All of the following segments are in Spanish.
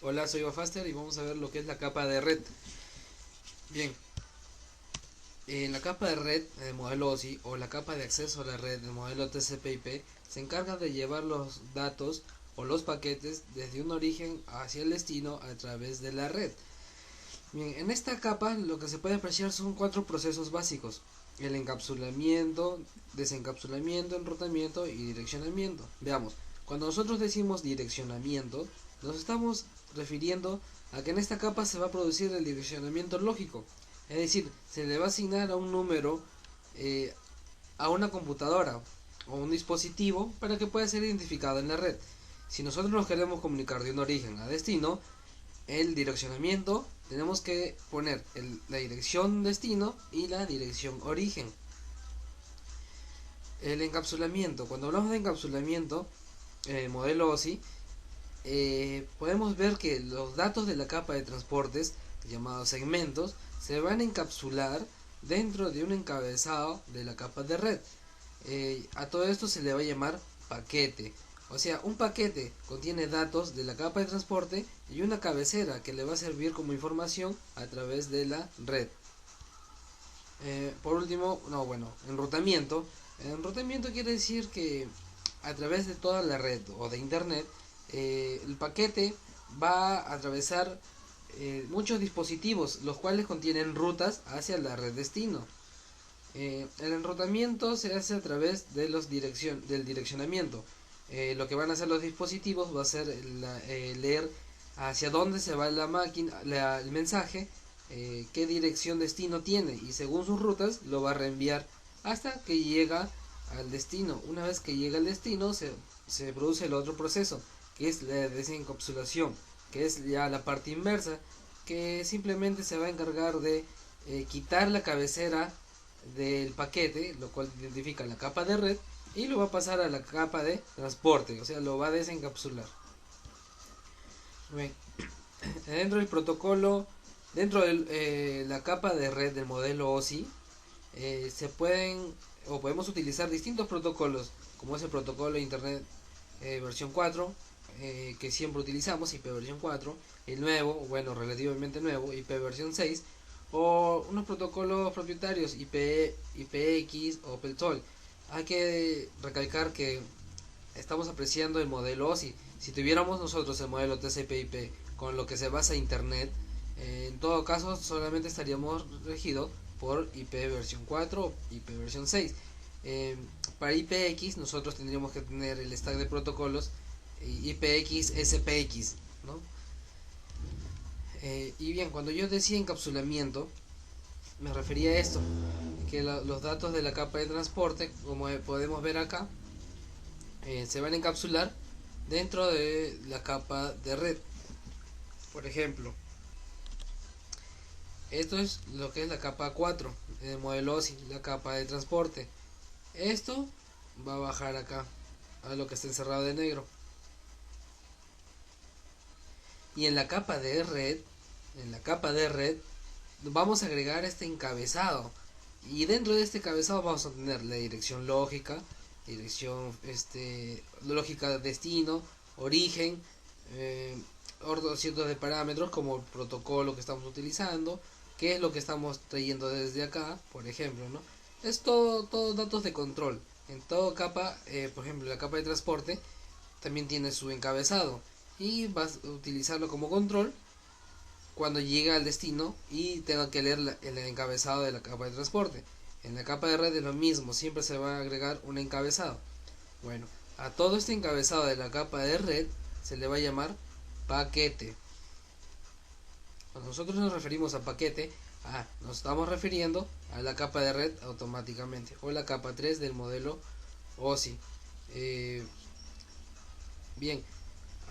Hola, soy Bafaster y vamos a ver lo que es la capa de red. Bien, en la capa de red del modelo OSI o la capa de acceso a la red del modelo TCP/IP se encarga de llevar los datos o los paquetes desde un origen hacia el destino a través de la red. Bien, en esta capa lo que se puede apreciar son cuatro procesos básicos: el encapsulamiento, desencapsulamiento, enrutamiento y direccionamiento. Veamos, cuando nosotros decimos direccionamiento, nos estamos refiriendo a que en esta capa se va a producir el direccionamiento lógico, es decir, se le va a asignar a un número eh, a una computadora o un dispositivo para que pueda ser identificado en la red. Si nosotros nos queremos comunicar de un origen a destino, el direccionamiento tenemos que poner la dirección destino y la dirección origen. El encapsulamiento, cuando hablamos de encapsulamiento, modelo OSI, podemos ver que los datos de la capa de transportes, llamados segmentos, se van a encapsular dentro de un encabezado de la capa de red. A todo esto se le va a llamar paquete. O sea, un paquete contiene datos de la capa de transporte y una cabecera que le va a servir como información a través de la red. Por último, enrutamiento. Enrutamiento quiere decir que a través de toda la red o de internet, el paquete va a atravesar muchos dispositivos, los cuales contienen rutas hacia la red destino. El enrutamiento se hace a través de del direccionamiento. Lo que van a hacer los dispositivos va a ser leer hacia dónde se va la máquina, el mensaje, qué dirección destino tiene, y según sus rutas lo va a reenviar hasta que llega al destino. Una vez que llega al destino se produce el otro proceso, que es la desencapsulación, que es ya la parte inversa, que simplemente se va a encargar de quitar la cabecera del paquete, lo cual identifica la capa de red, y lo va a pasar a la capa de transporte, o sea, lo va a desencapsular. Bien. Dentro del protocolo, dentro de la capa de red del modelo OSI, se pueden o podemos utilizar distintos protocolos, como es el protocolo de Internet versión 4, que siempre utilizamos, IP versión 4, el nuevo, bueno, relativamente nuevo, IP versión 6, o unos protocolos propietarios, IPX o PELTOL. Hay que recalcar que estamos apreciando el modelo OSI. Si tuviéramos nosotros el modelo TCP/IP con lo que se basa Internet, en todo caso solamente estaríamos regidos por IP versión 4 o IP versión 6. Para IPX nosotros tendríamos que tener el stack de protocolos IPX SPX, ¿no? Y bien, cuando yo decía encapsulamiento, me refería a esto, que los datos de la capa de transporte, como podemos ver acá, se van a encapsular dentro de la capa de red. Por ejemplo, esto es lo que es la capa 4 del modelo OSI, la capa de transporte. Esto va a bajar acá a lo que está encerrado de negro. Y en la capa de red, vamos a agregar este encabezado. Y dentro de este encabezado vamos a tener la dirección lógica, dirección lógica destino, origen, otros cientos de parámetros como el protocolo que estamos utilizando, qué es lo que estamos trayendo desde acá, por ejemplo, ¿no? Es todo datos de control. En toda capa, por ejemplo, la capa de transporte también tiene su encabezado y vas a utilizarlo como control cuando llega al destino y tenga que leer el encabezado de la capa de transporte. En la capa de red es lo mismo, siempre se va a agregar un encabezado. Bueno, a todo este encabezado de la capa de red se le va a llamar paquete. Cuando nosotros nos referimos a paquete, nos estamos refiriendo a la capa de red automáticamente, o la capa 3 del modelo OSI. Bien,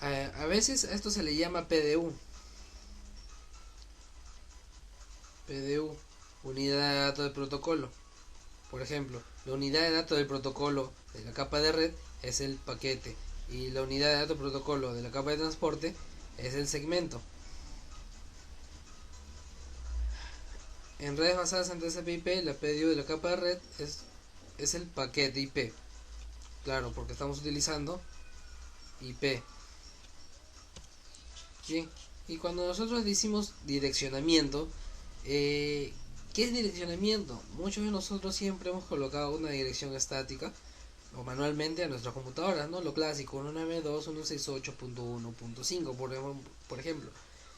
a veces a esto se le llama PDU. PDU, unidad de datos de protocolo. Por ejemplo, la unidad de datos del protocolo de la capa de red es el paquete y la unidad de datos de protocolo de la capa de transporte es el segmento. En redes basadas en TCP/IP, la PDU de la capa de red es el paquete IP. Claro, porque estamos utilizando IP. Bien, y cuando nosotros decimos direccionamiento, ¿qué es direccionamiento? Muchos de nosotros siempre hemos colocado una dirección estática o manualmente a nuestras computadoras, ¿no? Lo clásico, 192.168.1.5, por ejemplo.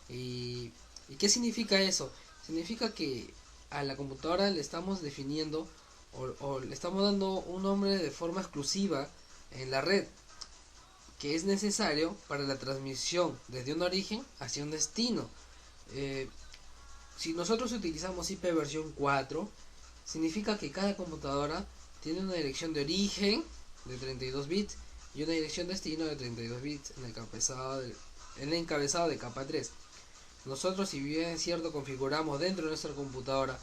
¿Y, ¿Y qué significa eso? Significa que a la computadora le estamos definiendo o le estamos dando un nombre de forma exclusiva en la red que es necesario para la transmisión desde un origen hacia un destino. Eh, si nosotros utilizamos IP versión 4, significa que cada computadora tiene una dirección de origen de 32 bits y una dirección destino de 32 bits en el encabezado de capa 3. Nosotros, si bien es cierto, configuramos dentro de nuestra computadora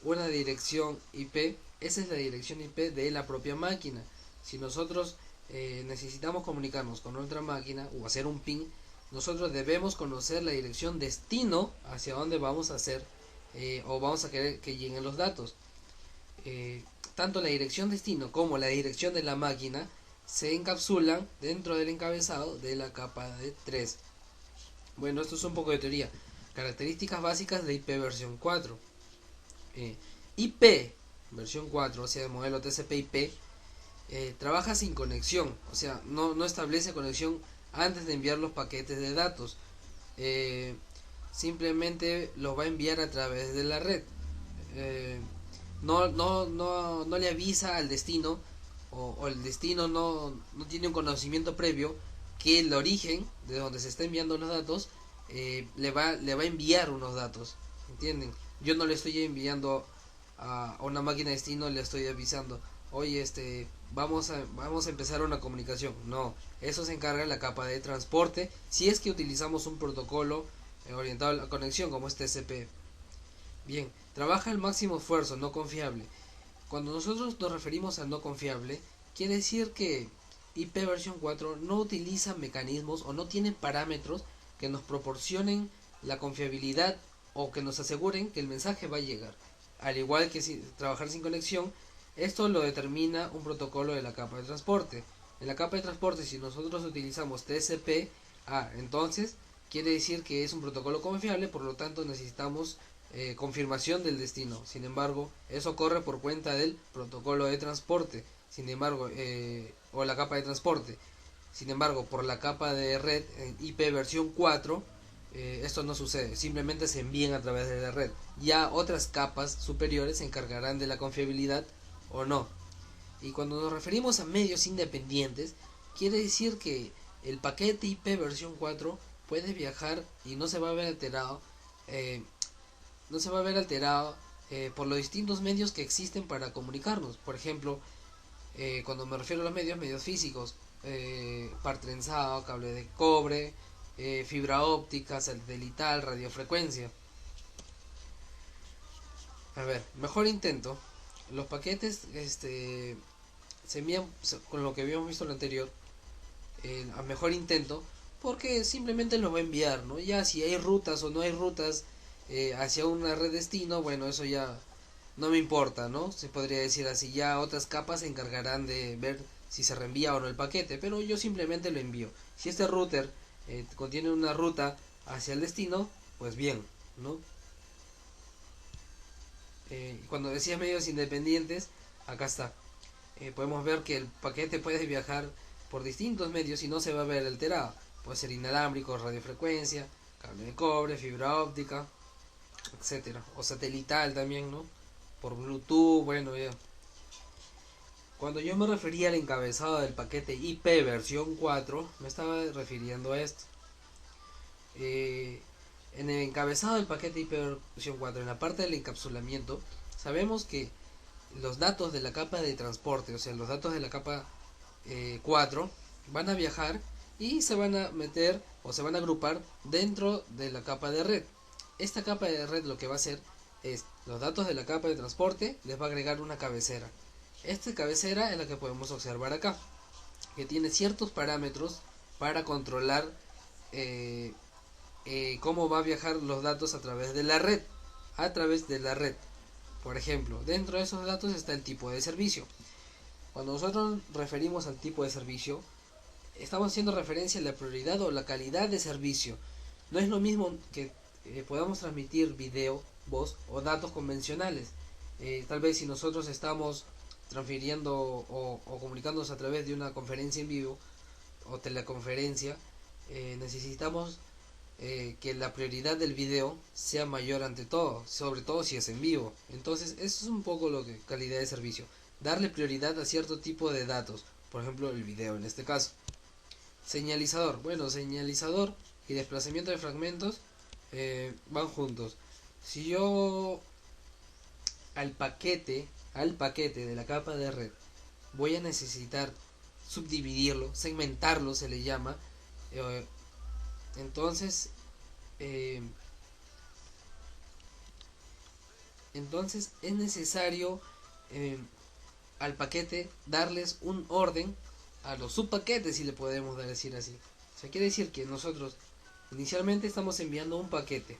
una dirección IP, esa es la dirección IP de la propia máquina. Si nosotros necesitamos comunicarnos con otra máquina o hacer un ping, nosotros debemos conocer la dirección destino hacia donde vamos a hacer o vamos a querer que lleguen los datos. Tanto la dirección destino como la dirección de la máquina se encapsulan dentro del encabezado de la capa de 3. Bueno, esto es un poco de teoría. Características básicas de IP versión 4. IP versión 4, o sea, el modelo TCP/IP, trabaja sin conexión, o sea, no establece conexión antes de enviar los paquetes de datos. Simplemente los va a enviar a través de la red. No le avisa al destino o el destino no tiene un conocimiento previo que el origen de donde se está enviando los datos le va a enviar unos datos, ¿entienden? Yo no le estoy enviando a una máquina de destino, le estoy avisando, oye, vamos a empezar una comunicación. No, eso se encarga de la capa de transporte si es que utilizamos un protocolo orientado a la conexión como es TCP. Bien, trabaja al máximo esfuerzo, no confiable. Cuando nosotros nos referimos a no confiable, quiere decir que IP versión 4 no utiliza mecanismos o no tiene parámetros que nos proporcionen la confiabilidad o que nos aseguren que el mensaje va a llegar. Al igual que trabajar sin conexión, esto lo determina un protocolo de la capa de transporte. En la capa de transporte, si nosotros utilizamos TCP, entonces quiere decir que es un protocolo confiable, por lo tanto necesitamos confirmación del destino. Sin embargo, eso corre por cuenta del protocolo de transporte. Sin embargo, o la capa de transporte. Sin embargo, por la capa de red en IP versión 4, esto no sucede. Simplemente se envían a través de la red. Ya otras capas superiores se encargarán de la confiabilidad o no. Y cuando nos referimos a medios independientes, quiere decir que el paquete IP versión 4 puede viajar y no se va a ver alterado por los distintos medios que existen para comunicarnos. Por ejemplo, cuando me refiero a los medios físicos, par trenzado, cable de cobre, fibra óptica, satelital, radiofrecuencia. A ver, mejor intento. Los paquetes se envían con lo que habíamos visto en lo anterior, a mejor intento, porque simplemente lo va a enviar, ¿no? Ya si hay rutas o no hay rutas hacia una red destino, bueno, eso ya no me importa, ¿no? Se podría decir así, ya otras capas se encargarán de ver si se reenvía o no el paquete, pero yo simplemente lo envío. Si este router contiene una ruta hacia el destino, pues bien, ¿no? Cuando decía medios independientes, acá está. Podemos ver que el paquete puede viajar por distintos medios y no se va a ver alterado. Puede ser inalámbrico, radiofrecuencia, cable de cobre, fibra óptica, etcétera, o satelital también, ¿no? Por Bluetooth, bueno, ya. Cuando yo me refería al encabezado del paquete IP versión 4, me estaba refiriendo a esto. En el encabezado del paquete IP versión 4, en la parte del encapsulamiento, sabemos que los datos de la capa de transporte, o sea, los datos de la capa 4, van a viajar y se van a meter o se van a agrupar dentro de la capa de red. Esta capa de red lo que va a hacer es los datos de la capa de transporte, les va a agregar una cabecera. Esta cabecera es la que podemos observar acá, que tiene ciertos parámetros para controlar cómo va a viajar los datos a través de la red. Por ejemplo, dentro de esos datos está el tipo de servicio. Cuando nosotros referimos al tipo de servicio, estamos haciendo referencia a la prioridad o la calidad de servicio. No es lo mismo que podamos transmitir video, voz o datos convencionales. Tal vez si nosotros estamos transfiriendo o comunicándonos a través de una conferencia en vivo o teleconferencia, necesitamos que la prioridad del video sea mayor ante todo, sobre todo si es en vivo. Entonces eso es un poco lo que calidad de servicio, darle prioridad a cierto tipo de datos, por ejemplo el video en este caso. Señalizador, bueno, señalizador y desplazamiento de fragmentos van juntos. Si yo al paquete de la capa de red voy a necesitar subdividirlo, segmentarlo se le llama, eh, entonces eh, entonces es necesario eh, al paquete darles un orden a los subpaquetes, si le podemos decir así. O sea, quiere decir que nosotros inicialmente estamos enviando un paquete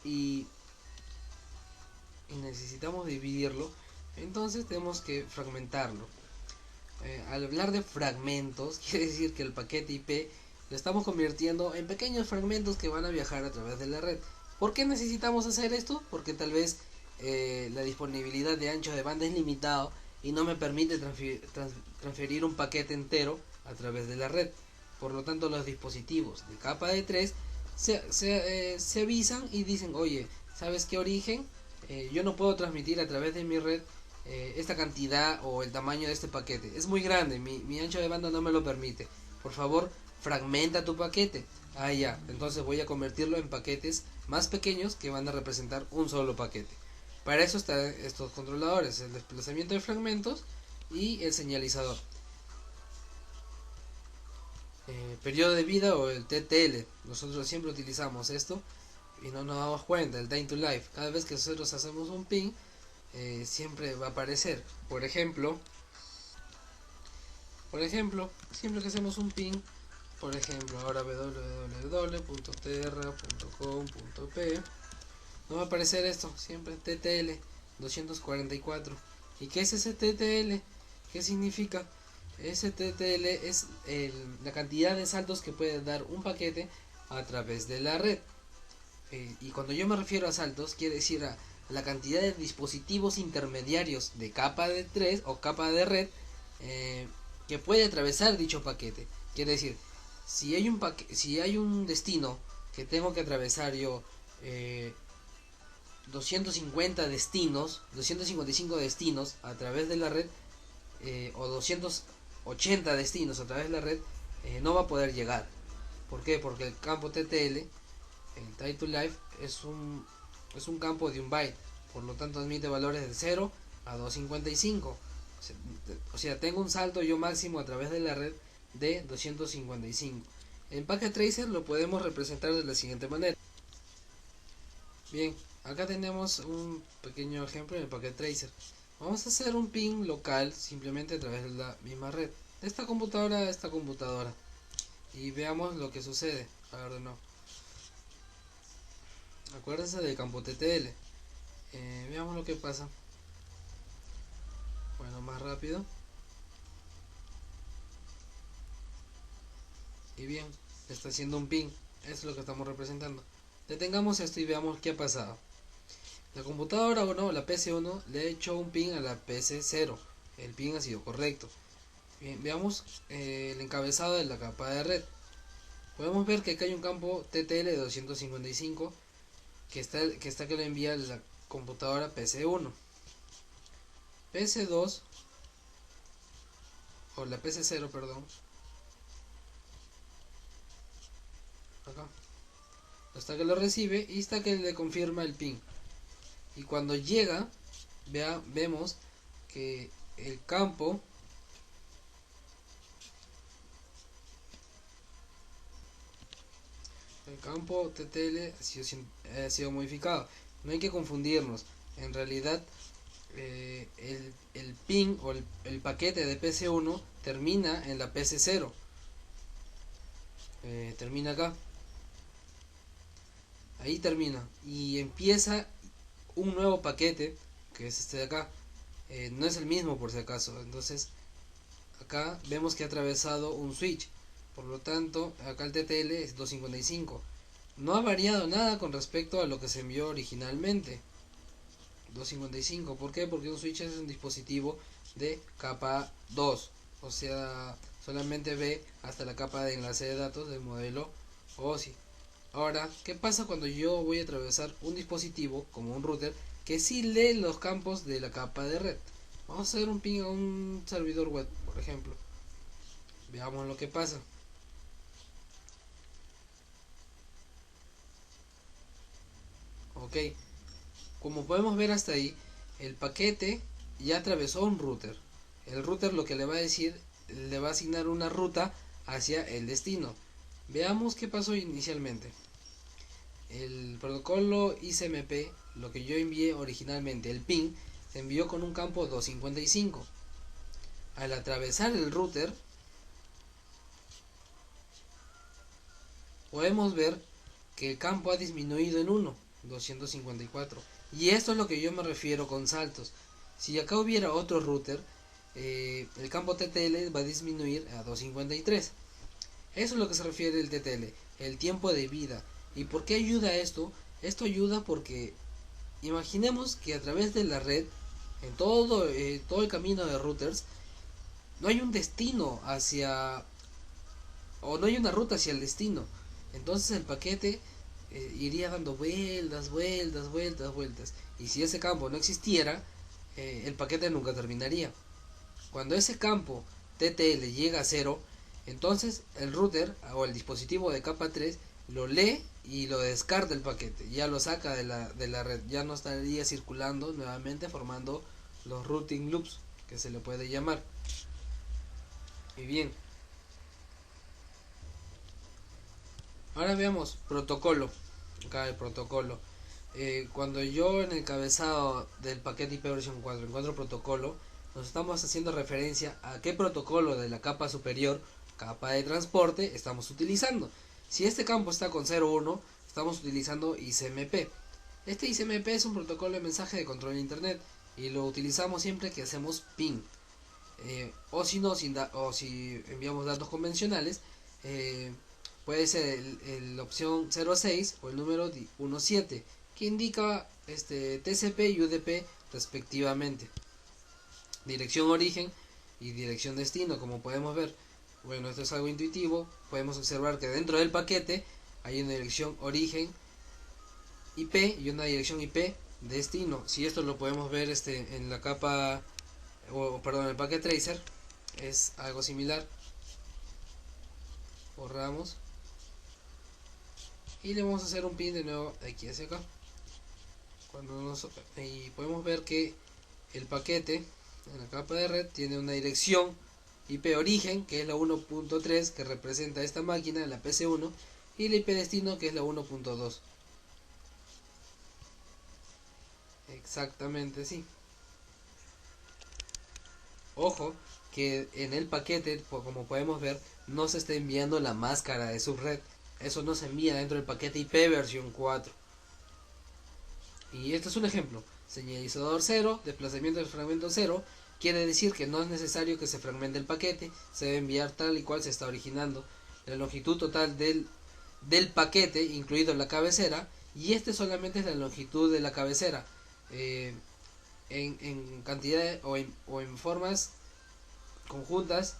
y, y necesitamos dividirlo, entonces tenemos que fragmentarlo. Al hablar de fragmentos, quiere decir que el paquete IP lo estamos convirtiendo en pequeños fragmentos que van a viajar a través de la red. ¿Por qué necesitamos hacer esto? Porque tal vez la disponibilidad de ancho de banda es limitado y no me permite transferir un paquete entero a través de la red. Por lo tanto, los dispositivos de capa de 3 se avisan y dicen, oye, ¿sabes qué, Origen? Yo no puedo transmitir a través de mi red esta cantidad o el tamaño de este paquete. Es muy grande, mi ancho de banda no me lo permite. Por favor, fragmenta tu paquete. Ah, ya, entonces voy a convertirlo en paquetes más pequeños que van a representar un solo paquete. Para eso están estos controladores, el desplazamiento de fragmentos y el señalizador. Periodo de vida o el TTL. Nosotros siempre utilizamos esto y no nos damos cuenta, el time to life. Cada vez que nosotros hacemos un ping, siempre va a aparecer. Por ejemplo, siempre que hacemos un ping, por ejemplo, ahora www.terra.com.p, nos va a aparecer esto, siempre TTL 244. ¿Y qué es ese TTL? ¿Qué significa? Ese TTL es la cantidad de saltos que puede dar un paquete a través de la red. Y cuando yo me refiero a saltos, quiere decir a la cantidad de dispositivos intermediarios de capa de 3 o capa de red que puede atravesar dicho paquete. Quiere decir, si hay un destino que tengo que atravesar yo, 250 destinos, 255 destinos a través de la red, o 280 destinos a través de la red, no va a poder llegar. ¿Por qué? Porque el campo TTL, el Time to Life, es un campo de un byte, por lo tanto admite valores de 0 a 255. O sea, tengo un salto yo máximo a través de la red de 255. En Packet Tracer lo podemos representar de la siguiente manera. Bien, acá tenemos un pequeño ejemplo en el Packet Tracer. Vamos a hacer un ping local simplemente a través de la misma red, de esta computadora a esta computadora, y veamos lo que sucede. A ver de nuevo. Acuérdense del campo TTL. Veamos lo que pasa. Bueno, más rápido. Y bien, está haciendo un ping. Eso es lo que estamos representando. Detengamos esto y veamos qué ha pasado. La computadora 1, la PC1, le ha hecho un ping a la PC0. El ping ha sido correcto. Bien, veamos el encabezado de la capa de red. Podemos ver que acá hay un campo TTL de 255 que lo envía la computadora PC1. PC2 o la PC0, perdón. Acá. Hasta que lo recibe y hasta que le confirma el ping. Y cuando llega, vemos que el campo TTL ha sido modificado. No hay que confundirnos. En realidad, el ping o el paquete de PC1 termina en la PC0. Termina acá. Ahí termina. Y empieza un nuevo paquete, que es este de acá. No es el mismo por si acaso. Entonces, acá vemos que ha atravesado un switch. Por lo tanto, acá el TTL es 255. No ha variado nada con respecto a lo que se envió originalmente. 255. ¿Por qué? Porque un switch es un dispositivo de capa 2. O sea, solamente ve hasta la capa de enlace de datos del modelo OSI. Ahora, ¿qué pasa cuando yo voy a atravesar un dispositivo como un router que sí lee los campos de la capa de red? Vamos a hacer un ping a un servidor web, por ejemplo. Veamos lo que pasa. Ok, como podemos ver hasta ahí, el paquete ya atravesó un router. El router lo que le va a decir, le va a asignar una ruta hacia el destino. Veamos qué pasó inicialmente. El protocolo ICMP, lo que yo envié originalmente, el ping, se envió con un campo 255. Al atravesar el router, podemos ver que el campo ha disminuido en 1, 254. Y esto es lo que yo me refiero con saltos. Si acá hubiera otro router, el campo TTL va a disminuir a 253. Eso es lo que se refiere el TTL, el tiempo de vida. ¿Y por qué ayuda esto? Esto ayuda porque imaginemos que a través de la red, en todo el camino de routers, no hay un destino hacia, o no hay una ruta hacia el destino. Entonces el paquete iría dando vueltas, vueltas, vueltas, vueltas. Y si ese campo no existiera, el paquete nunca terminaría. Cuando ese campo TTL llega a cero, entonces el router o el dispositivo de capa 3 lo lee y lo descarta el paquete, ya lo saca de la red, ya no estaría circulando nuevamente formando los routing loops que se le puede llamar. Y bien, ahora veamos protocolo. Acá el protocolo. Cuando yo en el cabezado del paquete IP versión 4 encuentro protocolo, nos estamos haciendo referencia a qué protocolo de la capa superior, capa de transporte, estamos utilizando. Si este campo está con 01, estamos utilizando ICMP. Este ICMP es un protocolo de mensaje de control de internet y lo utilizamos siempre que hacemos ping. O si no, o si enviamos datos convencionales, puede ser la opción 06 o el número 17, que indica TCP y UDP respectivamente. Dirección origen y dirección destino, como podemos ver. Bueno, esto es algo intuitivo. Podemos observar que dentro del paquete hay una dirección origen IP y una dirección IP destino. Si esto lo podemos ver en la capa, perdón, el packet tracer, es algo similar. Borramos y le vamos a hacer un pin de nuevo de aquí hacia acá. Y podemos ver que el paquete en la capa de red tiene una dirección IP origen, que es la 1.3, que representa esta máquina, la PC1, y la IP destino, que es la 1.2. Exactamente, sí. Ojo que en el paquete, como podemos ver, no se está enviando la máscara de subred. Eso no se envía dentro del paquete IP versión 4. Y este es un ejemplo. Señalizador 0, desplazamiento del fragmento 0, quiere decir que no es necesario que se fragmente el paquete, se debe enviar tal y cual se está originando. La longitud total del paquete, incluido la cabecera, y este solamente es la longitud de la cabecera. En cantidad o en formas conjuntas,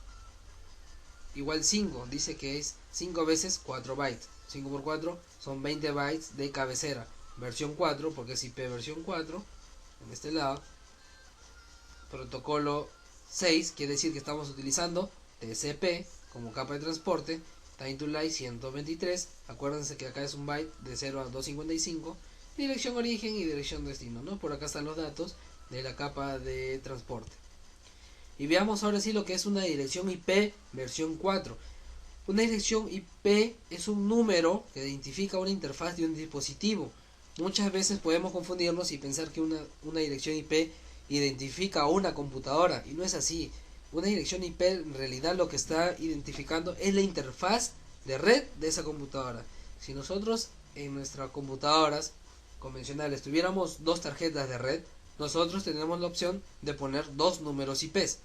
igual 5, dice que es 5 veces 4 bytes. 5 por 4 son 20 bytes de cabecera. Versión 4, porque es IP versión 4, en este lado. Protocolo 6, quiere decir que estamos utilizando TCP como capa de transporte. Time to Lie 123, acuérdense que acá es un byte de 0 a 255. Dirección origen y dirección destino, ¿no? Por acá están los datos de la capa de transporte. Y veamos ahora sí lo que es una dirección IP versión 4. Una dirección IP es un número que identifica una interfaz de un dispositivo. Muchas veces podemos confundirnos y pensar que una dirección IP identifica a una computadora, y no es así. Una dirección IP en realidad lo que está identificando es la interfaz de red de esa computadora. Si nosotros en nuestras computadoras convencionales tuviéramos dos tarjetas de red, nosotros tenemos la opción de poner dos números IPs.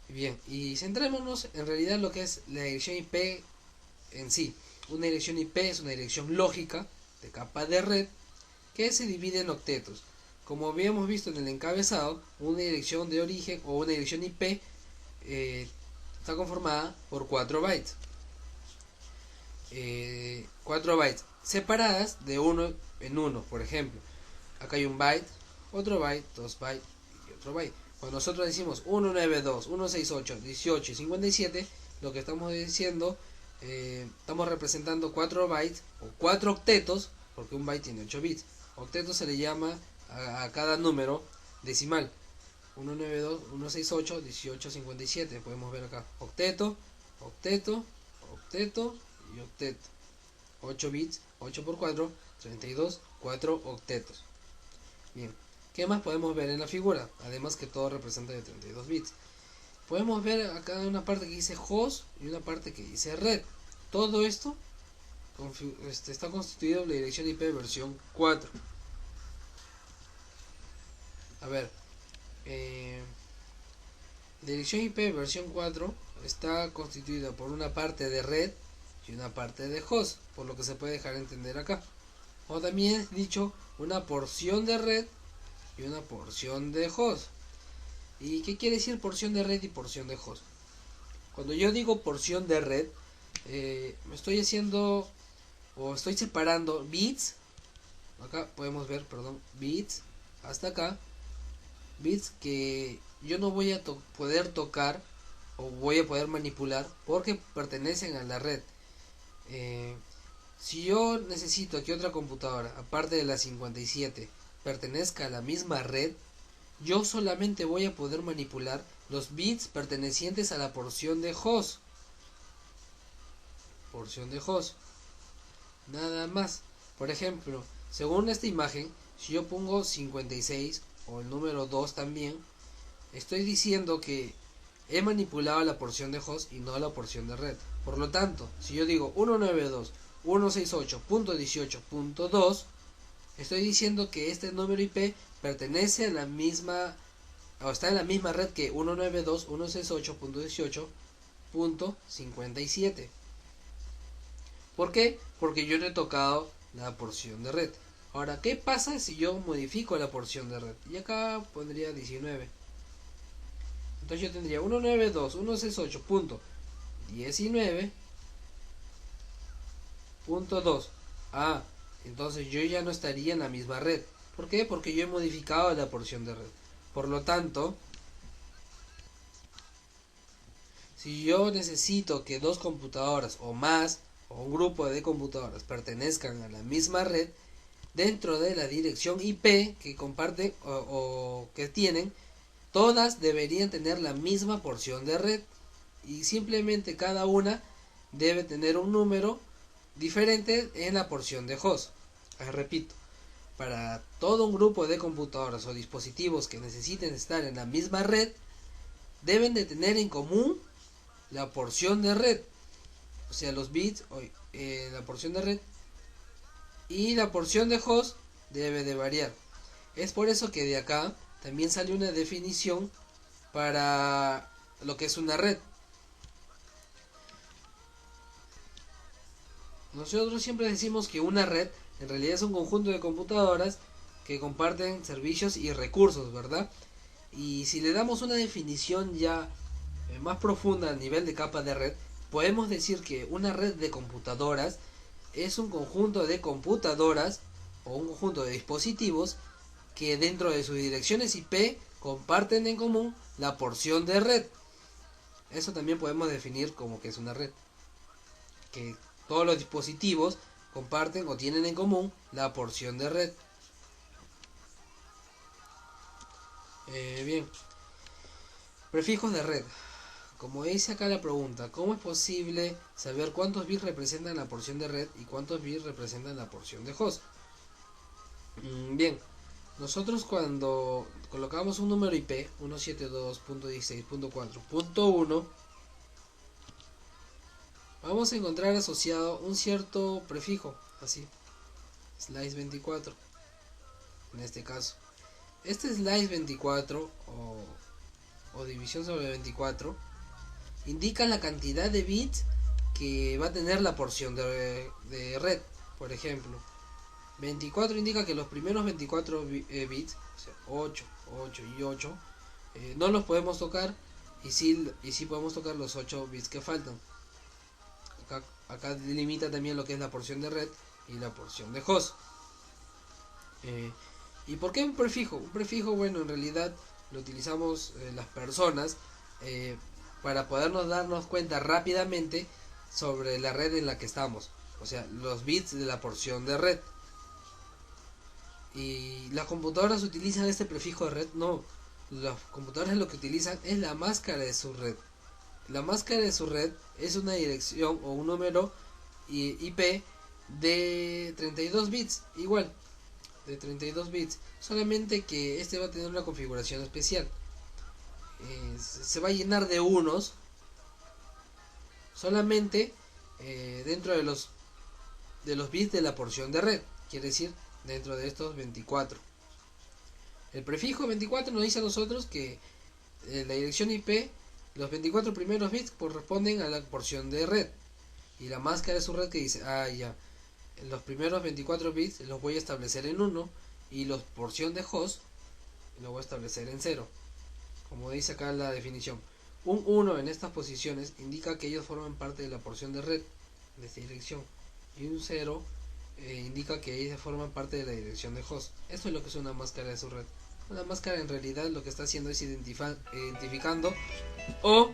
Bien, y centrémonos en realidad en lo que es la dirección IP en sí. Una dirección IP es una dirección lógica de capa de red que se divide en octetos. Como habíamos visto en el encabezado, una dirección de origen o una dirección IP está conformada por 4 bytes. 4 bytes separadas de uno en uno. Por ejemplo, acá hay un byte, otro byte, 2 bytes y otro byte. Cuando nosotros decimos 192, 168, 18 y 57, lo que estamos diciendo, estamos representando 4 bytes o 4 octetos, porque un byte tiene 8 bits. Octeto se le llama a cada número decimal. 192, 168, 18, 57. Podemos ver acá octeto, octeto, octeto y octeto. 8 bits, 8 por 4, 32, 4 octetos. Bien, ¿qué más podemos ver en la figura? Además que todo representa de 32 bits. Podemos ver acá una parte que dice host y una parte que dice red. Todo esto está constituido de la dirección IP versión 4. A ver, la dirección IP versión 4 está constituida por una parte de red y una parte de host, por lo que se puede dejar entender acá. O también es dicho una porción de red y una porción de host. ¿Y qué quiere decir porción de red y porción de host? Cuando yo digo porción de red, me estoy haciendo o estoy separando bits. Acá podemos ver, perdón, bits hasta acá. Bits que yo no voy a poder tocar o voy a poder manipular porque pertenecen a la red. Si yo necesito que otra computadora, aparte de la 57, pertenezca a la misma red, yo solamente voy a poder manipular los bits pertenecientes a la porción de host. Porción de host. Nada más. Por ejemplo, según esta imagen, si yo pongo 56 o el número 2 también, estoy diciendo que he manipulado la porción de host y no la porción de red. Por lo tanto, si yo digo 192.168.18.2, estoy diciendo que este número IP pertenece a la misma o está en la misma red que 192.168.18.57. ¿Por qué? Porque yo no he tocado la porción de red. Ahora, ¿qué pasa si yo modifico la porción de red? Y acá pondría 19. Entonces yo tendría 192.168.19.2. Ah, entonces yo ya no estaría en la misma red. ¿Por qué? Porque yo he modificado la porción de red. Por lo tanto, si yo necesito que dos computadoras o más, o un grupo de computadoras pertenezcan a la misma red, dentro de la dirección IP que comparten o que tienen, todas deberían tener la misma porción de red y simplemente cada una debe tener un número diferente en la porción de host. Repito, para todo un grupo de computadoras o dispositivos que necesiten estar en la misma red, deben de tener en común la porción de red, o sea los bits, la porción de red, y la porción de host debe de variar. Es por eso que de acá también sale una definición para lo que es una red. Nosotros siempre decimos que una red en realidad es un conjunto de computadoras que comparten servicios y recursos, ¿verdad? Y si le damos una definición ya más profunda a nivel de capa de red, podemos decir que una red de computadoras es un conjunto de computadoras o un conjunto de dispositivos que dentro de sus direcciones IP comparten en común la porción de red. Eso también podemos definir como que es una red. Que todos los dispositivos comparten o tienen en común la porción de red. Bien. Prefijos de red. Como dice acá la pregunta, ¿cómo es posible saber cuántos bits representan la porción de red y cuántos bits representan la porción de host? Bien, nosotros cuando colocamos un número IP, 172.16.4.1, vamos a encontrar asociado un cierto prefijo, así, slice 24, en este caso. Este slice 24 o o división sobre 24 indica la cantidad de bits que va a tener la porción de red. Por ejemplo, 24 indica que los primeros 24 bits, o sea, 8, 8 y 8, no los podemos tocar, y sí podemos tocar los 8 bits que faltan. Acá delimita también lo que es la porción de red y la porción de host. ¿Y por qué un prefijo? Un prefijo, bueno, en realidad lo utilizamos las personas para podernos darnos cuenta rápidamente sobre la red en la que estamos. O sea, los bits de la porción de red. ¿Y las computadoras utilizan este prefijo de red? No. Las computadoras lo que utilizan es la máscara de su red. La máscara de su red es una dirección o un número IP de 32 bits. Igual, de 32 bits. Solamente que este va a tener una configuración especial. Se va a llenar de unos solamente dentro de los bits de la porción de red. Quiere decir, dentro de estos 24. El prefijo 24 nos dice a nosotros que la dirección IP, los 24 primeros bits corresponden a la porción de red. Y la máscara de su red que dice, ya, los primeros 24 bits los voy a establecer en 1 y la porción de host lo voy a establecer en 0. Como dice acá la definición, un 1 en estas posiciones indica que ellos forman parte de la porción de red de esta dirección, y un 0 indica que ellos forman parte de la dirección de host. Esto es lo que es una máscara de su red. Una máscara en realidad lo que está haciendo es identificando o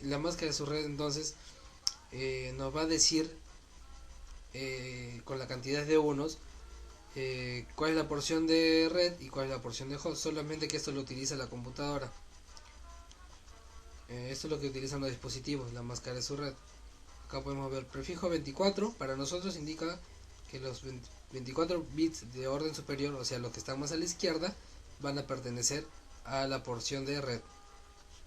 la máscara de su red entonces nos va a decir con la cantidad de unos cuál es la porción de red y cuál es la porción de host, solamente que esto lo utiliza la computadora. Esto es lo que utilizan los dispositivos, la máscara de su red. Acá podemos ver prefijo 24, para nosotros indica que los 24 bits de orden superior, o sea los que están más a la izquierda, van a pertenecer a la porción de red.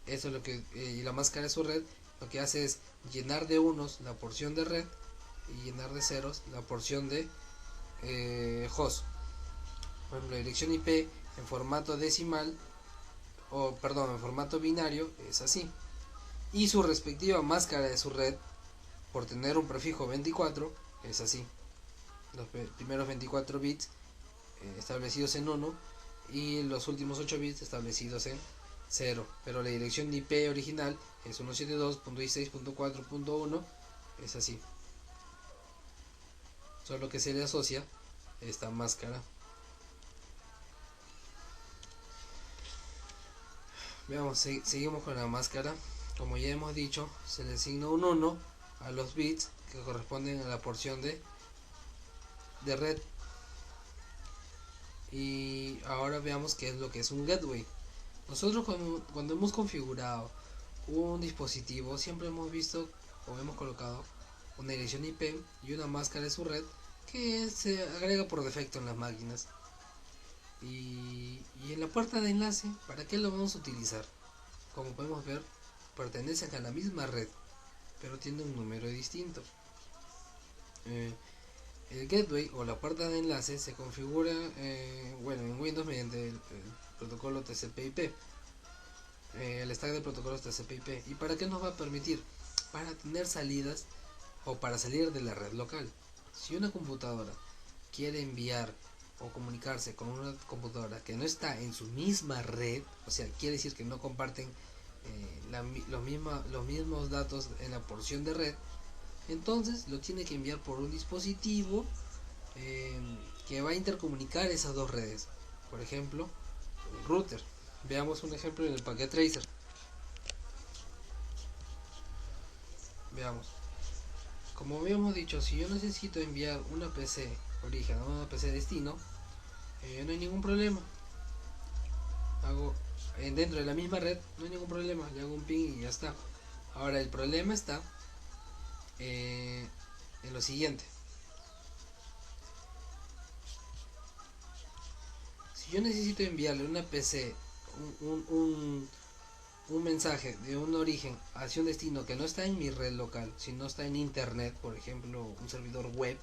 Eso es lo que y la máscara de su red lo que hace es llenar de unos la porción de red y llenar de ceros la porción de host. Por ejemplo, la dirección IP en formato decimal, en formato binario es así. Y su respectiva máscara de su red, por tener un prefijo 24, es así. Los primeros 24 bits establecidos en 1 y los últimos 8 bits establecidos en 0. Pero la dirección IP original es 172.16.4.1, es así. Solo que se le asocia esta máscara. Veamos, seguimos con la máscara. Como ya hemos dicho, se le asigna un 1 a los bits que corresponden a la porción de red. Y ahora veamos qué es lo que es un gateway. Nosotros cuando hemos configurado un dispositivo siempre hemos visto o hemos colocado una dirección IP y una máscara de su red que se agrega por defecto en las máquinas. Y en la puerta de enlace, ¿para qué lo vamos a utilizar? Como podemos ver, pertenecen a la misma red, pero tiene un número distinto. El gateway o la puerta de enlace se configura en Windows mediante el protocolo TCP/IP, el stack de protocolos TCP/IP. ¿Y para qué nos va a permitir? Para tener salidas o para salir de la red local. Si una computadora quiere enviar o comunicarse con una computadora que no está en su misma red, o sea, quiere decir que no comparten los mismos datos en la porción de red, entonces lo tiene que enviar por un dispositivo que va a intercomunicar esas dos redes. Por ejemplo, un router. Veamos un ejemplo en el Packet Tracer. Veamos. Como habíamos dicho, si yo necesito enviar una PC origen a una PC destino, no hay ningún problema. Hago dentro de la misma red, no hay ningún problema, le hago un ping y ya está. Ahora el problema está en lo siguiente. Si yo necesito enviarle una PC un mensaje de un origen hacia un destino que no está en mi red local, sino está en internet, por ejemplo un servidor web,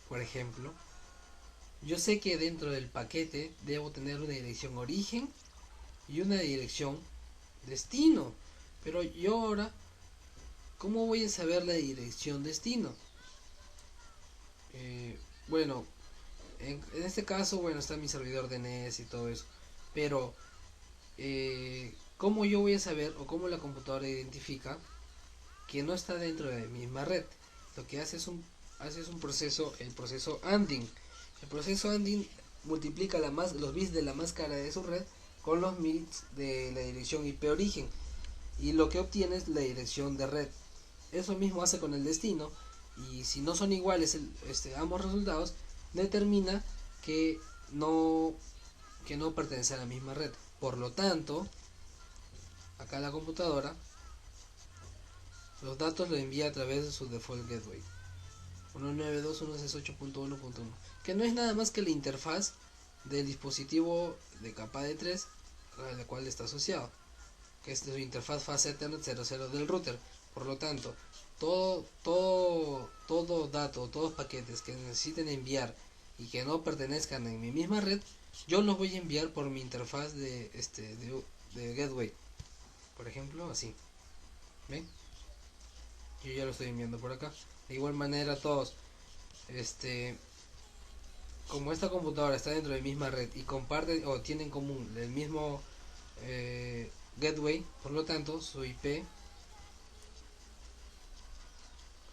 por ejemplo, yo sé que dentro del paquete debo tener una dirección origen y una dirección destino. Pero yo ahora, ¿cómo voy a saber la dirección destino? Bueno, en este caso, bueno, está mi servidor DNS y todo eso. Pero, ¿cómo yo voy a saber o cómo la computadora identifica que no está dentro de la misma red? Lo que hace es un proceso, el proceso ANDing. El proceso ANDing multiplica los bits de la máscara de su red con los bits de la dirección IP origen, y lo que obtiene es la dirección de red. Eso mismo hace con el destino, y si no son iguales ambos resultados, determina que no, que no pertenece a la misma red. Por lo tanto, acá la computadora los datos los envía a través de su default gateway 192.168.1.1, que no es nada más que la interfaz del dispositivo de capa de 3 a la cual está asociado, que es su interfaz fase Ethernet 00 del router. Por lo tanto, todo dato, todos paquetes que necesiten enviar y que no pertenezcan en mi misma red, yo los voy a enviar por mi interfaz de gateway. Por ejemplo, así. ¿Ven? Yo ya lo estoy enviando por acá. De igual manera todos, como esta computadora está dentro de la misma red y comparten o tienen en común el mismo gateway, por lo tanto su IP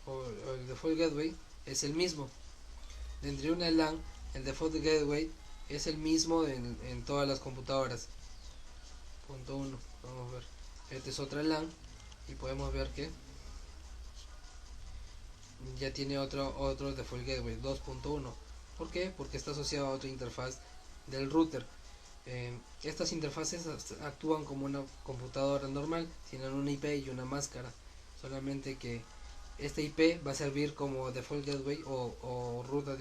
o el default gateway es el mismo. Dentro de una LAN, el default gateway es el mismo en todas las computadoras. Punto 1, vamos a ver. Esta es otra LAN y podemos ver que ya tiene otro default gateway 2.1. ¿Por qué? Porque está asociado a otra interfaz del router. Estas interfaces actúan como una computadora normal, tienen una IP y una máscara, solamente que esta IP va a servir como default gateway o ruta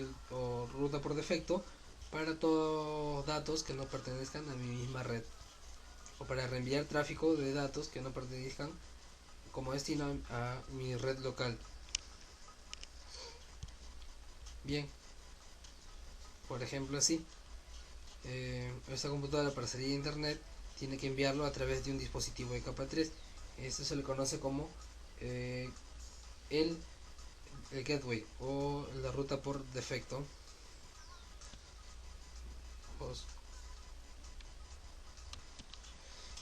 por defecto para todos datos que no pertenezcan a mi misma red, o para reenviar tráfico de datos que no pertenezcan como destino a mi red local. Bien, por ejemplo así, esta computadora para salir a internet tiene que enviarlo a través de un dispositivo de capa 3. Esto se le conoce como eh, el, el gateway o la ruta por defecto. Host.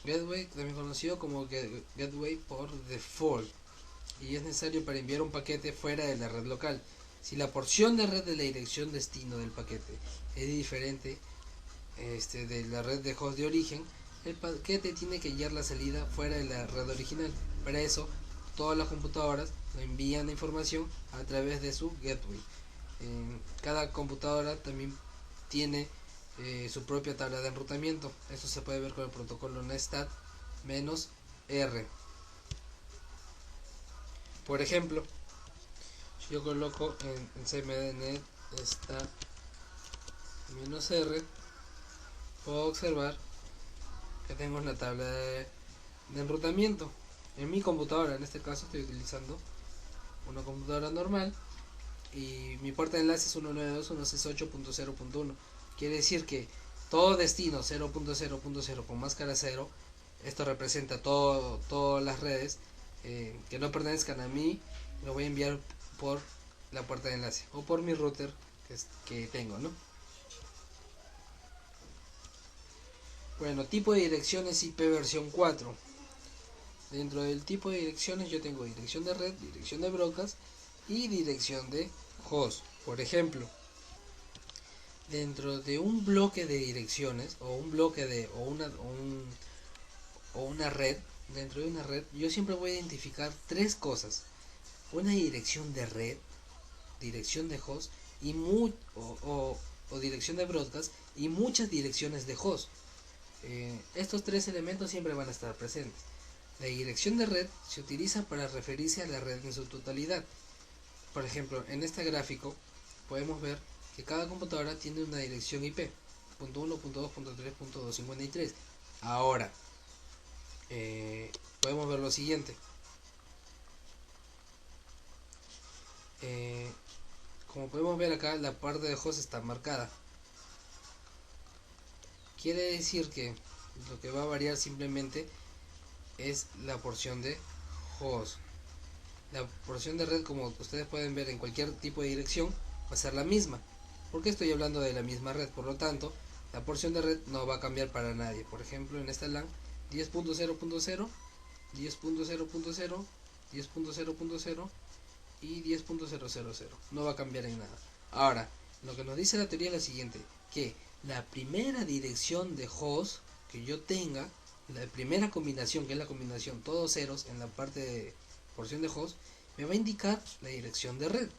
Gateway, también conocido como gateway por default, y es necesario para enviar un paquete fuera de la red local. Si la porción de red de la dirección destino del paquete es diferente de la red de host de origen, el paquete tiene que hallar la salida fuera de la red original. Para eso, todas las computadoras envían la información a través de su gateway. Cada computadora también tiene su propia tabla de enrutamiento. Eso se puede ver con el protocolo Netstat-R. Por ejemplo, si yo coloco en cmd Netstat-R, puedo observar que tengo una tabla de enrutamiento. En mi computadora, en este caso, estoy utilizando una computadora normal y mi puerta de enlace es 192.168.0.1. Quiere decir que todo destino 0.0.0 con máscara 0, esto representa todas las redes que no pertenezcan a mí, lo voy a enviar por la puerta de enlace o por mi router que tengo, ¿no? Bueno, tipo de direcciones IP versión 4. Dentro del tipo de direcciones yo tengo dirección de red, dirección de broadcast y dirección de host. Por ejemplo, dentro de un bloque de direcciones o un bloque de o una red, dentro de una red yo siempre voy a identificar tres cosas: una dirección de red, dirección de host y o dirección de broadcast y muchas direcciones de host. Estos tres elementos siempre van a estar presentes. La dirección de red se utiliza para referirse a la red en su totalidad. Por ejemplo, en este gráfico podemos ver que cada computadora tiene una dirección IP, .1, .2, .3, .253. Ahora, podemos ver lo siguiente. Como podemos ver acá, la parte de host está marcada. Quiere decir que lo que va a variar simplemente es la porción de host. La porción de red, como ustedes pueden ver en cualquier tipo de dirección, va a ser la misma, porque estoy hablando de la misma red. Por lo tanto, la porción de red no va a cambiar para nadie. Por ejemplo, en esta LAN 10.0.0, 10.0.0, 10.0.0 y 10.000. No va a cambiar en nada. Ahora, lo que nos dice la teoría es la siguiente, que la primera dirección de host que yo tenga, la primera combinación, que es la combinación todos ceros en la parte de porción de host, me va a indicar la dirección de red.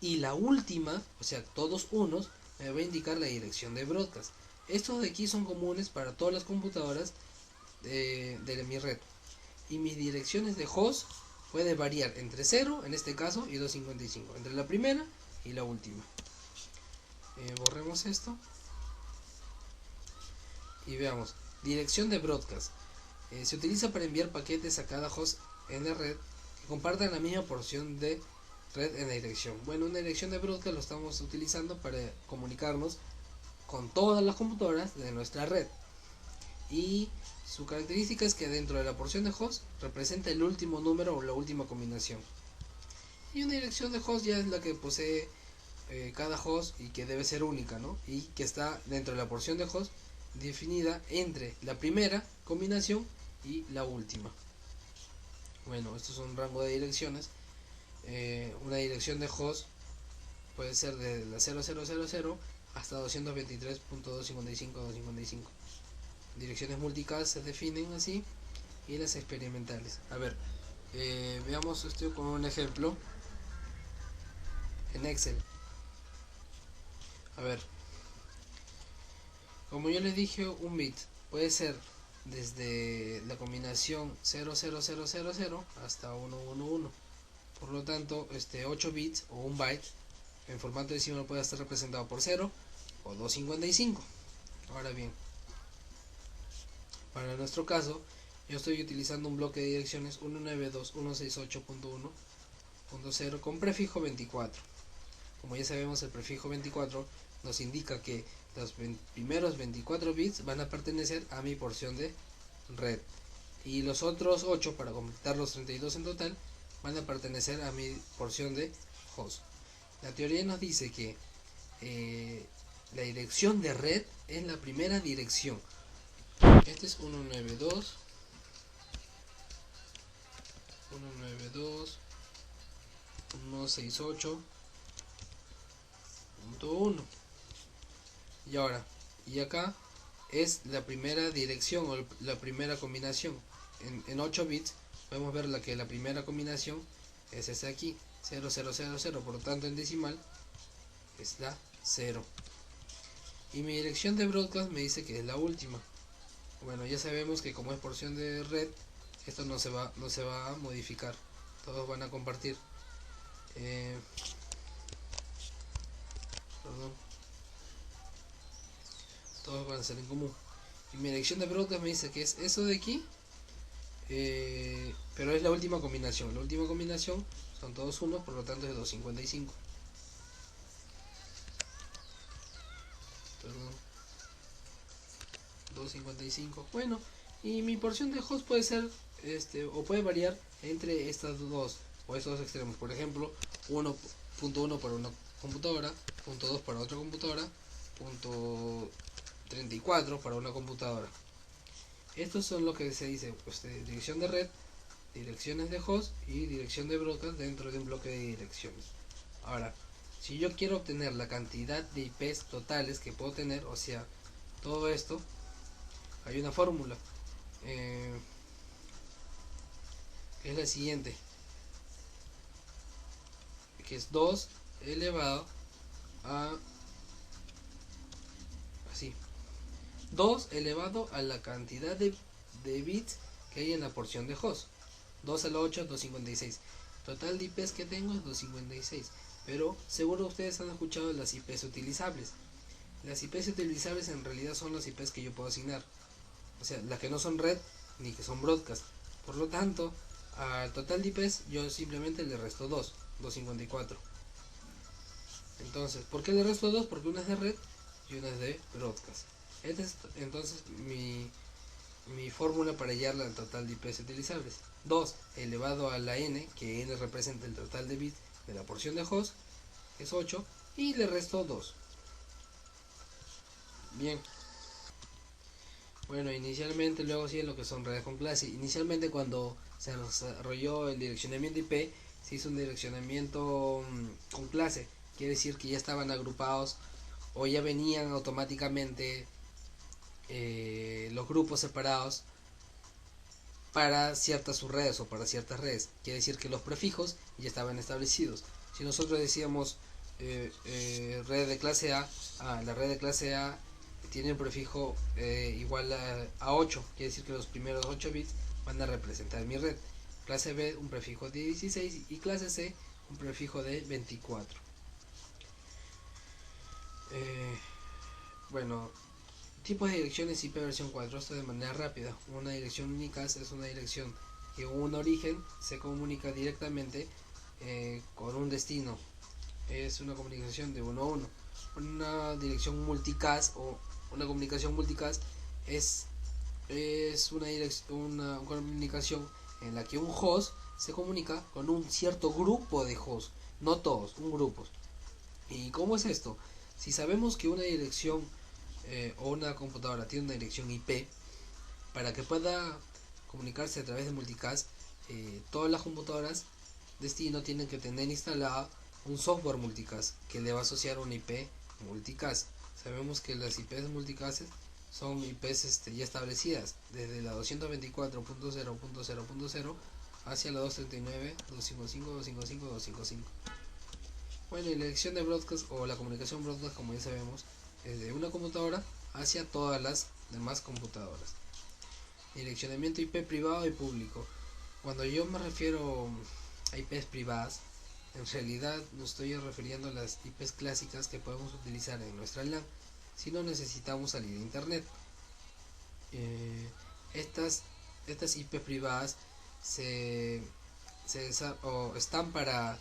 Y la última, o sea, todos unos, me va a indicar la dirección de broadcast. Estos de aquí son comunes para todas las computadoras de mi red. Y mis direcciones de host puede variar entre 0 en este caso y 255, entre la primera y la última. Borremos esto y veamos. Dirección de broadcast. Se utiliza para enviar paquetes a cada host en la red que compartan la misma porción de red en la dirección. Bueno, una dirección de broadcast lo estamos utilizando para comunicarnos con todas las computadoras de nuestra red. Y su característica es que dentro de la porción de host representa el último número o la última combinación. Y una dirección de host ya es la que posee cada host y que debe ser única, ¿no? Y que está dentro de la porción de host definida entre la primera combinación y la última. Bueno, esto es un rango de direcciones. Una dirección de host puede ser de la 0000 hasta 223.255.255. Direcciones multicast se definen así, y las experimentales. A ver, veamos esto con un ejemplo en Excel. A ver, como yo les dije, un bit puede ser desde la combinación 00000 hasta 111. Por lo tanto, 8 bits o un byte en formato decimal puede estar representado por 0 o 255. Ahora bien, para nuestro caso, yo estoy utilizando un bloque de direcciones 192.168.1.0 con prefijo 24. Como ya sabemos, el prefijo 24 nos indica que los primeros 24 bits van a pertenecer a mi porción de red, y los otros 8, para completar los 32 en total, van a pertenecer a mi porción de host. La teoría nos dice que la dirección de red es la primera dirección. Este es 192.168.1. Y acá es la primera dirección o la primera combinación. En 8 bits podemos ver que la primera combinación es esta aquí, 0000, por lo tanto en decimal es la 0. Y mi dirección de broadcast me dice que es la última. Bueno, ya sabemos que como es porción de red, esto no se va a modificar, todos van a compartir. Todos van a ser en común. Y mi dirección de broadcast me dice que es eso de aquí, pero es la última combinación. La última combinación son todos unos, por lo tanto es 255. Perdón. 255. Bueno, y mi porción de host puede ser o puede variar entre estas dos o estos dos extremos. Por ejemplo, 1.1 para una computadora, .2 para otra computadora, .34 para una computadora. Estos son lo que se dice dirección de red, direcciones de host y dirección de broadcast dentro de un bloque de direcciones. Ahora, si yo quiero obtener la cantidad de IPs totales que puedo tener, o sea, todo esto, hay una fórmula que es la siguiente, que es 2 elevado a 2 elevado a la cantidad de bits que hay en la porción de host. 2 a la 8, 256. Total de IPs que tengo es 256. Pero seguro ustedes han escuchado las IPs utilizables. Las IPs utilizables en realidad son las IPs que yo puedo asignar. O sea, las que no son red ni que son broadcast. Por lo tanto, al total de IPs yo simplemente le resto 2, 254. Entonces, ¿por qué le resto 2? Porque una es de red y una es de broadcast. Esta es entonces mi fórmula para hallar el total de IPs utilizables. 2 elevado a la n, que n representa el total de bits de la porción de host, que es 8, y le resto 2. Bien. Bueno, inicialmente, luego sí en lo que son redes con clase. Inicialmente, cuando se desarrolló el direccionamiento IP, se hizo un direccionamiento con clase. Quiere decir que ya estaban agrupados o ya venían automáticamente los grupos separados para ciertas subredes o para ciertas redes. Quiere decir que los prefijos ya estaban establecidos. Si nosotros decíamos red de clase A, la red de clase A tiene un prefijo igual a 8, quiere decir que los primeros 8 bits van a representar mi red. Clase B un prefijo de 16 y clase C un prefijo de 24. Bueno, tipos de direcciones IP versión 4, esto de manera rápida. Una dirección unicast es una dirección que un origen se comunica directamente con un destino. Es una comunicación de 1 a 1. Una dirección multicast o una comunicación multicast es una comunicación en la que un host se comunica con un cierto grupo de hosts, no todos, un grupo. ¿Y cómo es esto? Si sabemos que una dirección o una computadora tiene una dirección IP, para que pueda comunicarse a través de multicast, todas las computadoras destino tienen que tener instalada un software multicast que le va a asociar una IP multicast. Sabemos que las IPs multicast son IPs ya establecidas desde la 224.0.0.0 hacia la 239.255.255.255. Bueno, y la dirección de broadcast o la comunicación broadcast, como ya sabemos, es de una computadora hacia todas las demás computadoras. Direccionamiento IP privado y público. Cuando yo me refiero a IPs privadas, en realidad no estoy refiriendo a las IPs clásicas que podemos utilizar en nuestra LAN si no necesitamos salir de internet. Estas IPs privadas están para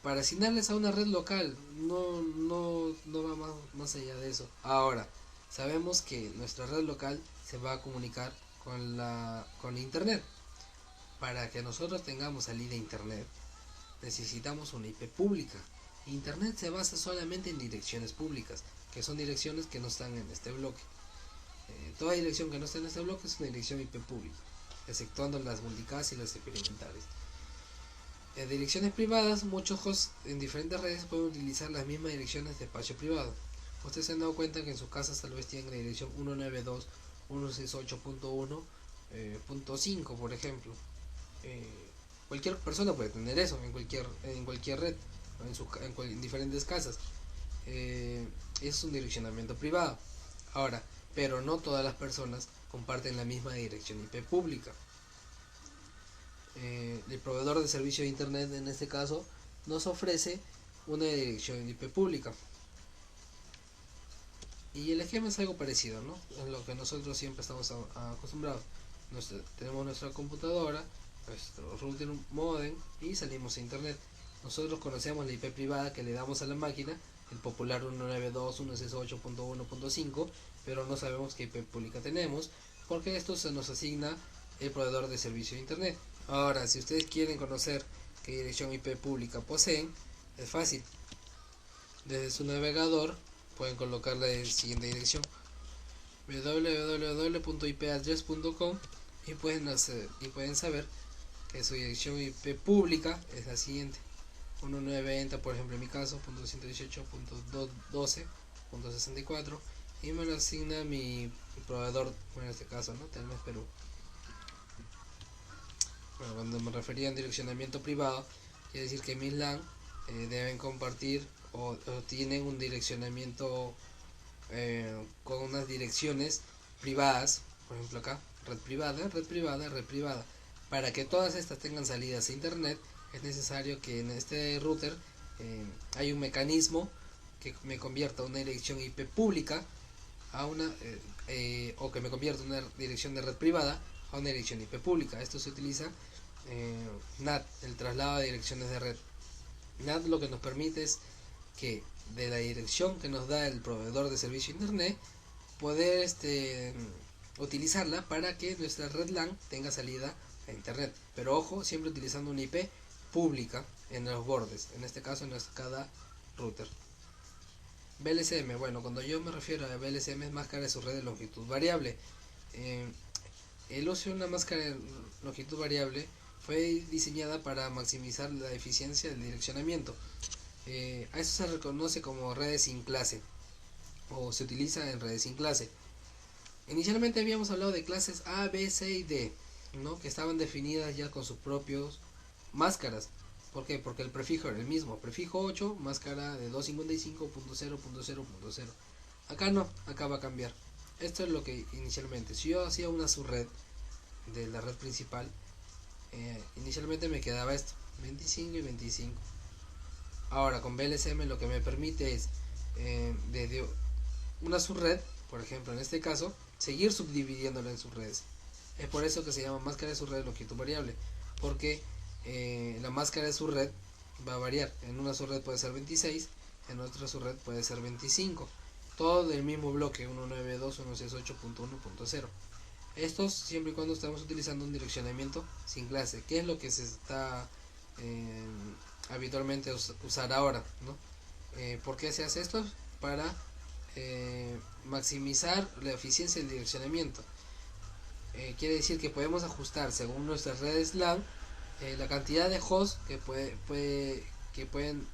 asignarles a una red local, no va más allá de eso. Ahora, sabemos que nuestra red local se va a comunicar con internet. Para que nosotros tengamos salida a internet, necesitamos una IP pública. Internet se basa solamente en direcciones públicas, que son direcciones que no están en este bloque. Toda dirección que no está en este bloque es una dirección IP pública, exceptuando las multicast y las experimentales. En direcciones privadas, muchos hosts en diferentes redes pueden utilizar las mismas direcciones de espacio privado. Ustedes se han dado cuenta que en sus casas tal vez tienen la dirección 192.168.1.5, por ejemplo. Cualquier persona puede tener eso en cualquier red, en diferentes casas. Es un direccionamiento privado. Ahora, pero no todas las personas comparten la misma dirección IP pública. El proveedor de servicio de internet en este caso nos ofrece una dirección IP pública. Y el esquema es algo parecido, ¿no? Es lo que nosotros siempre estamos acostumbrados. Tenemos nuestra computadora, nuestro router modem y salimos a internet. Nosotros conocemos la IP privada que le damos a la máquina, el popular 192.168.1.5, pero no sabemos qué IP pública tenemos, porque esto se nos asigna el proveedor de servicio de internet. Ahora, si ustedes quieren conocer qué dirección IP pública poseen, es fácil. Desde su navegador pueden colocar la siguiente dirección: www.ipaddress.com y pueden saber que su dirección IP pública es la siguiente: 1990, por ejemplo en mi caso, .118.12.64, y me lo asigna mi proveedor, bueno, en este caso, ¿no? Telmex Perú. Bueno, cuando me refería a direccionamiento privado, quiere decir que mis LAN deben compartir o tienen un direccionamiento con unas direcciones privadas, por ejemplo acá, red privada, red privada, red privada. Para que todas estas tengan salidas a internet, es necesario que en este router hay un mecanismo que me convierta una dirección IP pública a una o que me convierta una dirección de red privada a una dirección IP pública. Esto se utiliza NAT, el traslado de direcciones de red. NAT lo que nos permite es que de la dirección que nos da el proveedor de servicio de internet poder utilizarla para que nuestra red LAN tenga salida a internet, pero ojo, siempre utilizando una IP pública en los bordes, en este caso en cada router. VLSM, bueno, cuando yo me refiero a VLSM es máscara de su red de longitud variable. Eh, el uso de una máscara de longitud variable fue diseñada para maximizar la eficiencia del direccionamiento. A eso se reconoce como redes sin clase, o se utiliza en redes sin clase. Inicialmente habíamos hablado de clases A, B, C y D, ¿no? Que estaban definidas ya con sus propios máscaras. ¿Por qué? Porque el prefijo era el mismo. Prefijo 8, máscara de 255.0.0.0. Acá no, acá va a cambiar. Esto es lo que inicialmente, si yo hacía una subred de la red principal, inicialmente me quedaba esto, 25 y 25. Ahora con VLSM lo que me permite es, desde una subred, por ejemplo en este caso, seguir subdividiéndola en subredes. Es por eso que se llama máscara de subred de longitud variable, porque la máscara de subred va a variar. En una subred puede ser 26, en otra subred puede ser 25. Todo del mismo bloque, 192.168.1.0. Estos siempre y cuando estamos utilizando un direccionamiento sin clase, que es lo que se está habitualmente usar ahora, ¿no? ¿Por qué se hace esto? Para maximizar la eficiencia del direccionamiento. Quiere decir que podemos ajustar según nuestras redes LAN la cantidad de hosts que pueden,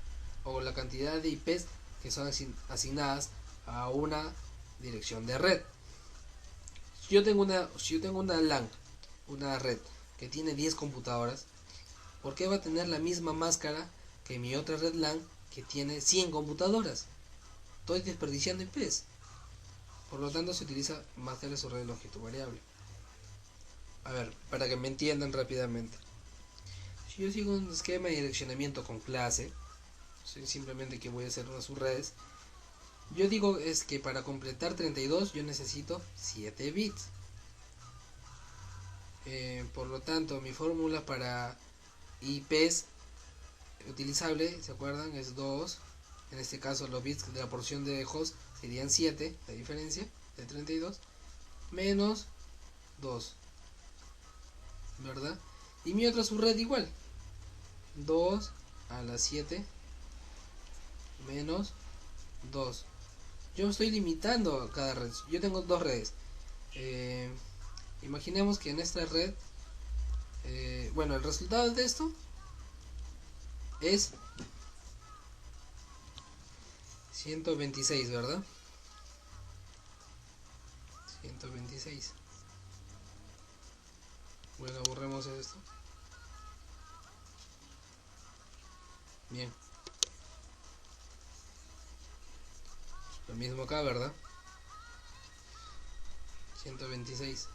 o la cantidad de IPs que son asignadas a una dirección de red. Si yo tengo una LAN, una red que tiene 10 computadoras, ¿por qué va a tener la misma máscara que mi otra red LAN que tiene 100 computadoras? Estoy desperdiciando IPs. Por lo tanto se utiliza máscara de su red de longitud variable. A ver, para que me entiendan rápidamente. Si yo sigo un esquema de direccionamiento con clase, simplemente que voy a hacer unas subredes, yo digo es que para completar 32 yo necesito 7 bits. Por lo tanto, mi fórmula para IPs utilizable, ¿se acuerdan? Es 2. En este caso los bits de la porción de host serían 7, la diferencia de 32, menos 2, ¿verdad? Y mi otra subred igual, 2 a la 7 menos 2. Yo estoy limitando cada red. Yo tengo dos redes. Imaginemos que en esta red, bueno, el resultado de esto es 126, ¿verdad? 126. Bueno, borremos esto. Bien. Lo mismo acá, ¿verdad? 126.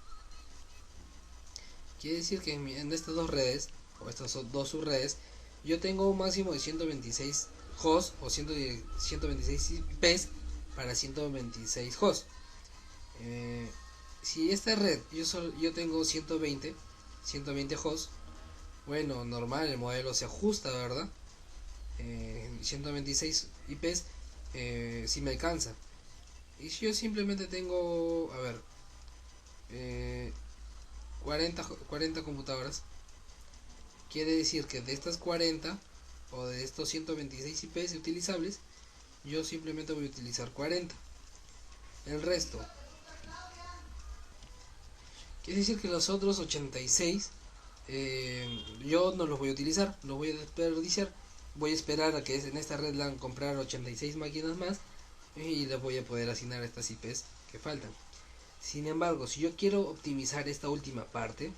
Quiere decir que en estas dos redes, o estas dos subredes, yo tengo un máximo de 126 hosts o 126 IPs para 126 hosts. Si esta red yo tengo 120 hosts, bueno, normal, el modelo se ajusta, ¿verdad? 126 IPs si me alcanza. Y si yo simplemente tengo, a ver, 40 computadoras, quiere decir que de estas 40 o de estos 126 IPs utilizables, yo simplemente voy a utilizar 40. El resto, quiere decir que los otros 86 yo no los voy a utilizar, los voy a desperdiciar. Voy a esperar a que en esta red LAN comprar 86 máquinas más y les voy a poder asignar estas IPs que faltan. Sin embargo, si yo quiero optimizar esta última parte,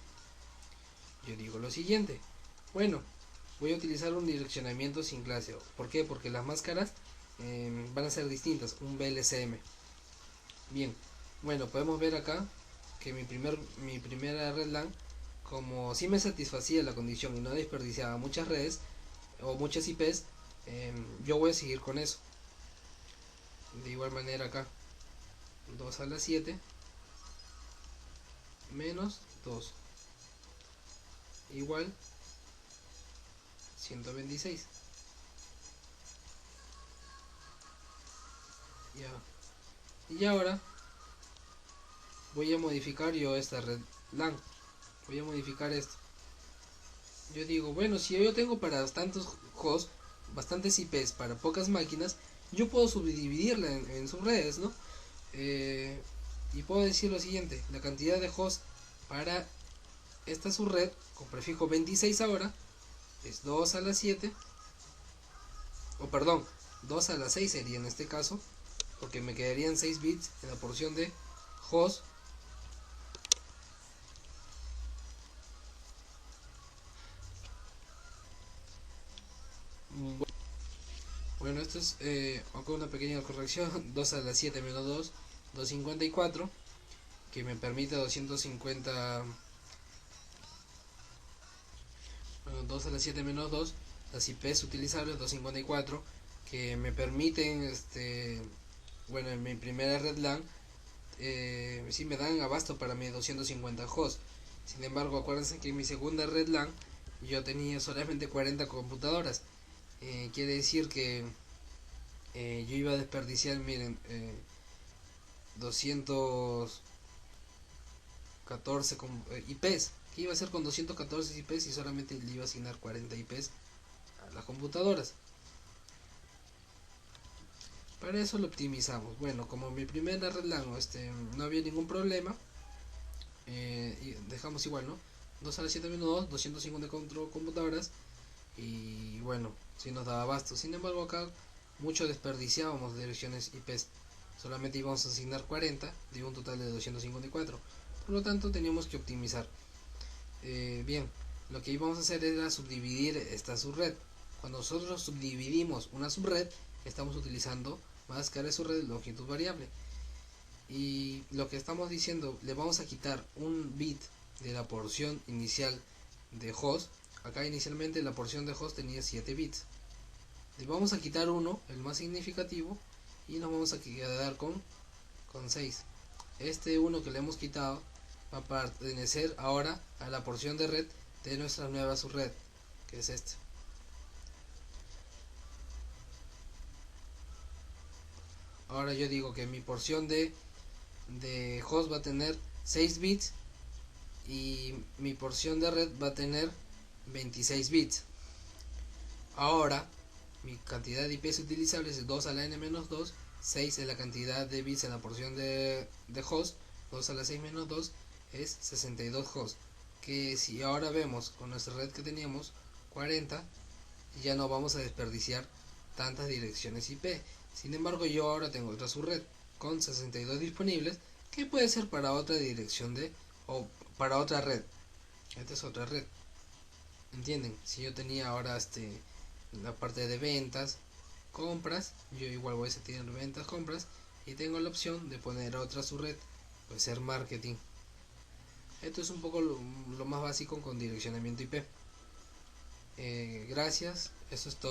yo digo lo siguiente. Bueno, voy a utilizar un direccionamiento sin clase. ¿Por qué? Porque las máscaras van a ser distintas, un VLSM. Bien, bueno, podemos ver acá que mi primera red LAN, como si me satisfacía la condición y no desperdiciaba muchas redes o muchas IPs, yo voy a seguir con eso. De igual manera acá, 2 a la 7 menos 2 igual 126. Ya. Y ahora voy a modificar yo esta red LAN. Voy a modificar esto. Yo digo, bueno, si yo tengo para tantos hosts, bastantes IPs para pocas máquinas, yo puedo subdividirla en subredes, ¿no? Y puedo decir lo siguiente: la cantidad de hosts para esta subred con prefijo 26 ahora es 2 a la 7, o perdón, 2 a la 6 sería en este caso, porque me quedarían 6 bits en la porción de host. Bueno, esto es acá una pequeña corrección: 2 a la 7 menos 2, 254, que me permite 250. Bueno, 2 a la 7 menos 2, las IPs utilizables 254, que me permiten, bueno, en mi primera red LAN, sí me dan abasto para mis 250 hosts. Sin embargo, acuérdense que en mi segunda red LAN yo tenía solamente 40 computadoras. Quiere decir que yo iba a desperdiciar, miren, 214 IPs. ¿Qué iba a hacer con 214 IPs y solamente le iba a asignar 40 IPs a las computadoras? Para eso lo optimizamos. Bueno, como mi primera red LAN no había ningún problema, y dejamos igual, ¿no? 2 a la 7 menos 2, 254 computadoras, y bueno, si nos daba abasto. Sin embargo, acá mucho desperdiciábamos direcciones IPs. Solamente íbamos a asignar 40 de un total de 254. Por lo tanto, teníamos que optimizar. Bien, lo que íbamos a hacer era subdividir esta subred. Cuando nosotros subdividimos una subred, estamos utilizando máscara de subred longitud variable. Y lo que estamos diciendo, le vamos a quitar un bit de la porción inicial de host. Acá inicialmente la porción de host tenía 7 bits. Le vamos a quitar uno, el más significativo, y nos vamos a quedar con 6. Este uno que le hemos quitado va a pertenecer ahora a la porción de red de nuestra nueva subred, que es este. Ahora yo digo que mi porción de host va a tener 6 bits y mi porción de red va a tener 26 bits. Ahora mi cantidad de IPs utilizables es 2 a la n-2, 6 es la cantidad de bits en la porción de host, 2 a la 6 menos 2 es 62 hosts, que si ahora vemos con nuestra red que teníamos 40, ya no vamos a desperdiciar tantas direcciones IP. Sin embargo, yo ahora tengo otra subred con 62 disponibles, que puede ser para otra dirección o para otra red. Esta es otra red, ¿entienden? Si yo tenía ahora la parte de ventas, compras, yo igual voy a tener ventas, compras, y tengo la opción de poner otra subred, puede ser marketing. Esto es un poco lo más básico con direccionamiento IP. Gracias, eso es todo.